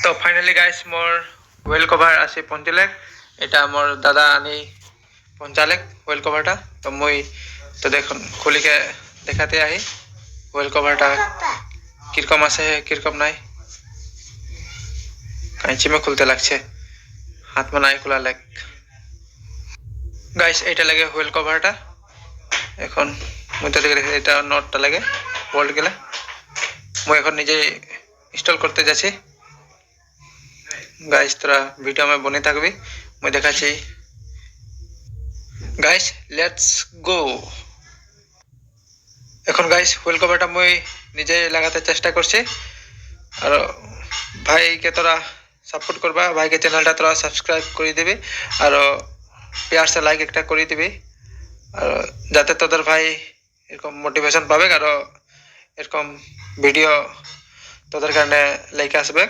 তো finally guys মোর well cover আছে পঞ্চালেক এটা মোর দাদা আনি পঞ্চালেক ওয়েল কভারটা তো মই তো দেখুন খুলিকে দেখাতে আহি ওয়েল কভারটা কিরকম আছে কিরকম নাই কাঁচি में খুলতে লাগছে হাত में নাই খোলা লাগ গাইস এটা লাগে ওয়েল কভারটা এখন মই তো দেখে এটা নটটা লাগে বোল্ট গেলে মই এখন নিজে ইনস্টল করতে যাচ্ছি गाइस তোরা ভিডিও में বনে থাকবি মই দেখাচ্ছি गाइस लेट्स गो এখন गाइस হুইল কভারটা মই নিজে লাগাতে চেষ্টা করছি আর ভাইকে তোরা সাপোর্ট করবা ভাইকে চ্যানেলটা তোরা সাবস্ক্রাইব করে দিবি আর প্যার সে লাইক একটা করে দিবি আর যাতে তোদের ভাই এরকম মোটিভেশন পাবে আর এরকম ভিডিও তোদের কারণে লাইক আসবে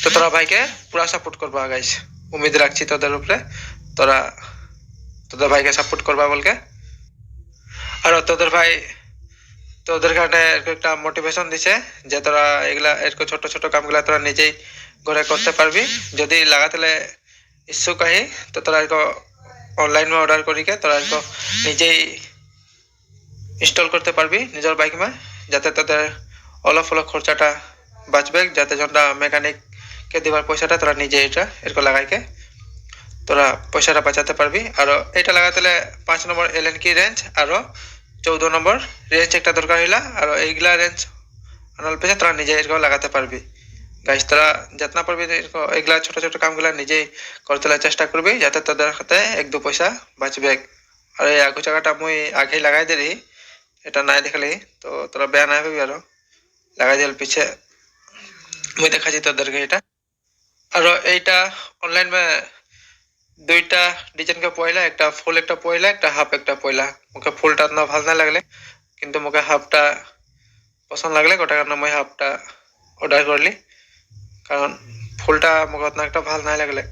তো তোরা ভাইকে পুরা সাপোর্ট করবা গাইস উম্मीद রাখছি তোদের উপরে তোরা তোদের ভাইকে সাপোর্ট করবা বলকে আর তোদের ভাই তোদের কারণে একটা মোটিভেশন দিছে যে তোরা এগুলা এরকম ছোট ছোট কামগুলা তোরা নিজেই ঘরে করতে পারবি যদি লাগাতেলে ইচ্ছুক আহি তো তোরা অনলাইন में অর্ডার করিকে তোরা নিজেই ইনস্টল করতে পারবি নিজের বাইক में যাতে তোদের অলপ অলপ খরচাটা বাঁচবে যাতে জনটা মেকানিক के দেবার পয়সাটা তোরা নিজে এটা এরকম লাগাইকে তোরা পয়সাটা বাঁচাতে পারবি আর এটা লাগাতেলে 5 নম্বর এলএন কি রেঞ্জ আর 14 নম্বর রেঞ্জ একটা দরকার হইলা আর এইগুলা রেঞ্জ আনাল পেছে তোরা নিজে এরকম লাগাতে পারবি গাইস তোরা যত্ন পারবি এগুলা ছোট ছোট কামগুলা নিজেই করতে চেষ্টা করবি যাতে তোদের হাতে এক দু পয়সা বাঁচবে আর এই আগু জায়গাটা মুই আগে লাগাই দিলি এটা নাই দেখলি তো তোরা বেয়া না হবি আর লাগাই দিল পিছে মুই দেখাচ্ছি তোদেরকে এটা আর এইটা অনলাইন में দুইটা ডিজাইন का পয়লা একটা ফুল একটা পয়লা একটা হাফ একটা পয়লা মুকে ফুলটা না ভালো না লাগলে কিন্তু মুকে হাফটা পছন্দ লাগলে গোটা কারণে মই হাফটা অর্ডার করলি কারণ ফুলটা মুকে না একটা ভালো না লাগলে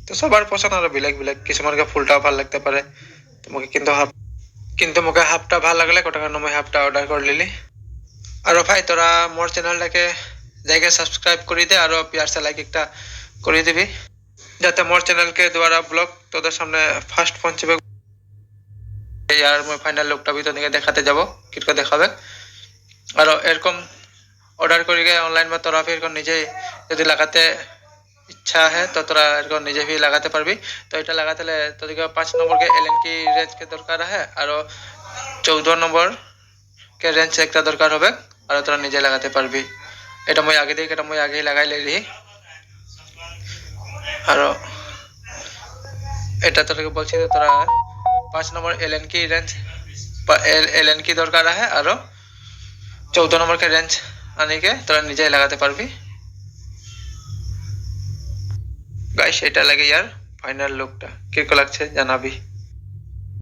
তো সবার পছন্দ আর বিলেক বিলেক কিছুমানকে ফুলটা ভালো লাগতে পারে তো মুকে কিন্তু মুকে হাফটা ভালো লাগলে গোটা কারণে মই হাফটা অর্ডার করলিলি আর ভাই তোরা মোর চ্যানেলটাকে जाके सब्सक्राइब कर दे और प्यार से लाइक एक कर दिबी जाते मोर चैनल के द्वारा ब्लॉग तोদের सामने फास्ट पहुंचबे यार मैं फाइनल लुकटा भी তোদেরকে দেখাতে যাব কিরকম দেখাবে আর এরকম অর্ডার করিকে অনলাইন में তোরা फिर নিজে যদি লাগাতে ইচ্ছা है तो তোরা এরকম নিজে भी লাগাতে পারবি তো এটা লাগাতেলে তোদেরকে 5 নম্বর के एलएन की रेंज के দরকার है और 14 নম্বর के रेंज একটা দরকার হবে আর তোরা নিজে লাগাতে পারবি এটা মই আগে দেখে এটা মই আগে লাগাই লেলি আর এটা তোকে বলছি তোরা 5 নম্বর এলএন কি রেঞ্জ এলএন কি দরকার है আর 14 নম্বর के रेंज আনে के তোরা নিজে লাগাতে পারবি গাইস এটা লাগে यार ফাইনাল লুকটা কিরকম লাগছে জানাবি।